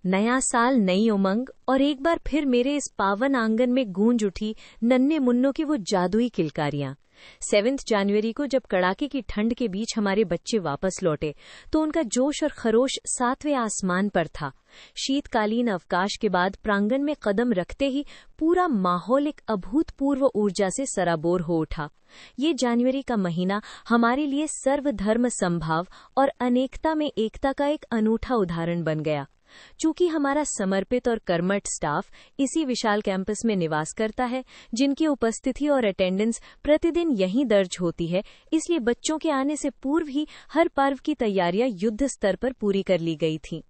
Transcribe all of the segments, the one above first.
नया साल, नई उमंग और एक बार फिर मेरे इस पावन आंगन में गूंज उठी नन्हे मुन्नों की वो जादुई किलकारियां। 7 जनवरी को जब कड़ाके की ठंड के बीच हमारे बच्चे वापस लौटे तो उनका जोश और खरोश 7वें आसमान पर था। शीतकालीन अवकाश के बाद प्रांगण में कदम रखते ही पूरा माहौल एक अभूतपूर्व ऊर्जा से सराबोर हो उठा। ये जनवरी का महीना हमारे लिए सर्वधर्म समभाव और अनेकता में एकता का एक अनूठा उदाहरण बन गया। चूंकि हमारा समर्पित और कर्मठ स्टाफ इसी विशाल कैंपस में निवास करता है, जिनकी उपस्थिति और अटेंडेंस प्रतिदिन यहीं दर्ज होती है, इसलिए बच्चों के आने से पूर्व ही हर पर्व की तैयारियां युद्ध स्तर पर पूरी कर ली गई थीं।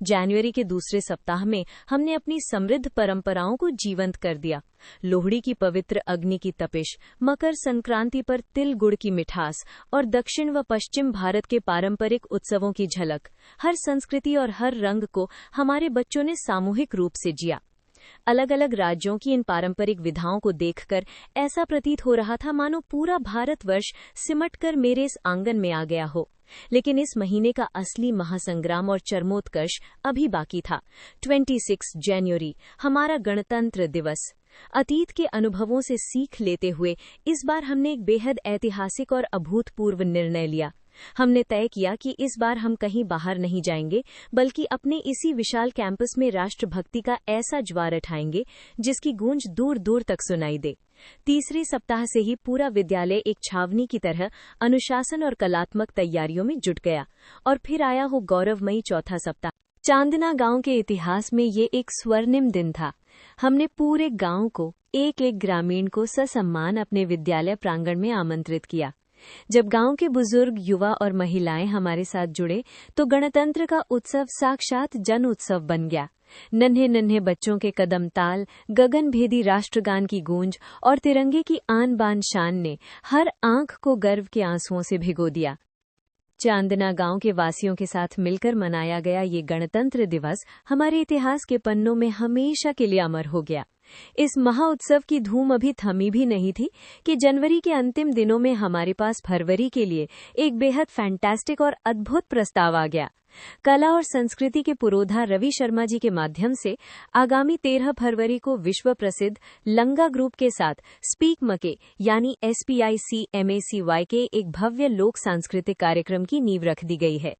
जनवरी के दूसरे सप्ताह में हमने अपनी समृद्ध परंपराओं को जीवंत कर दिया। लोहड़ी की पवित्र अग्नि की तपिश, मकर संक्रांति पर तिल गुड़ की मिठास और दक्षिण व पश्चिम भारत के पारंपरिक उत्सवों की झलक, हर संस्कृति और हर रंग को हमारे बच्चों ने सामूहिक रूप से जिया। अलग अलग राज्यों की इन पारंपरिक विधाओं को देखकर ऐसा प्रतीत हो रहा था मानो पूरा भारतवर्ष सिमटकर मेरे इस आंगन में आ गया हो। लेकिन इस महीने का असली महासंग्राम और चरमोत्कर्ष अभी बाकी था। 26 जनवरी, हमारा गणतंत्र दिवस। अतीत के अनुभवों से सीख लेते हुए इस बार हमने एक बेहद ऐतिहासिक और अभूतपूर्व निर्णय लिया। हमने तय किया कि इस बार हम कहीं बाहर नहीं जाएंगे, बल्कि अपने इसी विशाल कैंपस में राष्ट्रभक्ति का ऐसा ज्वार उठाएंगे जिसकी गूंज दूर दूर तक सुनाई दे। तीसरे सप्ताह से ही पूरा विद्यालय एक छावनी की तरह अनुशासन और कलात्मक तैयारियों में जुट गया। और फिर आया हो गौरवमयी चौथा सप्ताह। चांदना गांव के इतिहास में ये एक स्वर्णिम दिन था। हमने पूरे गांव को, एक एक ग्रामीण को ससम्मान अपने विद्यालय प्रांगण में आमंत्रित किया। जब गांव के बुजुर्ग, युवा और महिलाएं हमारे साथ जुड़े तो गणतंत्र का उत्सव साक्षात जन उत्सव बन गया। नन्हे नन्हे बच्चों के कदम ताल, गगनभेदी राष्ट्रगान की गूंज और तिरंगे की आन बान शान ने हर आंख को गर्व के आंसुओं से भिगो दिया। चांदना गांव के वासियों के साथ मिलकर मनाया गया ये गणतंत्र दिवस हमारे इतिहास के पन्नों में हमेशा के लिए अमर हो गया। इस महाउत्सव की धूम अभी थमी भी नहीं थी कि जनवरी के अंतिम दिनों में हमारे पास फरवरी के लिए एक बेहद फैंटास्टिक और अद्भुत प्रस्ताव आ गया। कला और संस्कृति के पुरोधा रवि शर्मा जी के माध्यम से आगामी 13 फरवरी को विश्व प्रसिद्ध लंगा ग्रुप के साथ स्पीक मके यानी SPICMACY के एक भव्य लोक सांस्कृतिक कार्यक्रम की नींव रख दी गई है।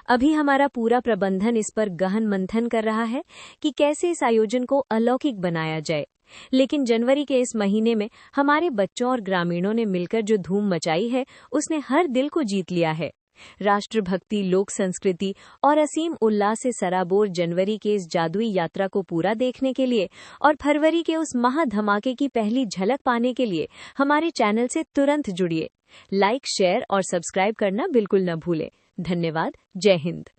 अभी हमारा पूरा प्रबंधन इस पर गहन मंथन कर रहा है कि कैसे इस आयोजन को अलौकिक बनाया जाए। लेकिन जनवरी के इस महीने में हमारे बच्चों और ग्रामीणों ने मिलकर जो धूम मचाई है, उसने हर दिल को जीत लिया है। राष्ट्रभक्ति, लोक संस्कृति और असीम उल्लास से सराबोर जनवरी के इस जादुई यात्रा को पूरा देखने के लिए और फरवरी के उस महाधमाके की पहली झलक पाने के लिए हमारे चैनल से तुरंत जुड़िए। लाइक, शेयर और सब्सक्राइब करना बिल्कुल न भूलें। धन्यवाद। जय हिंद।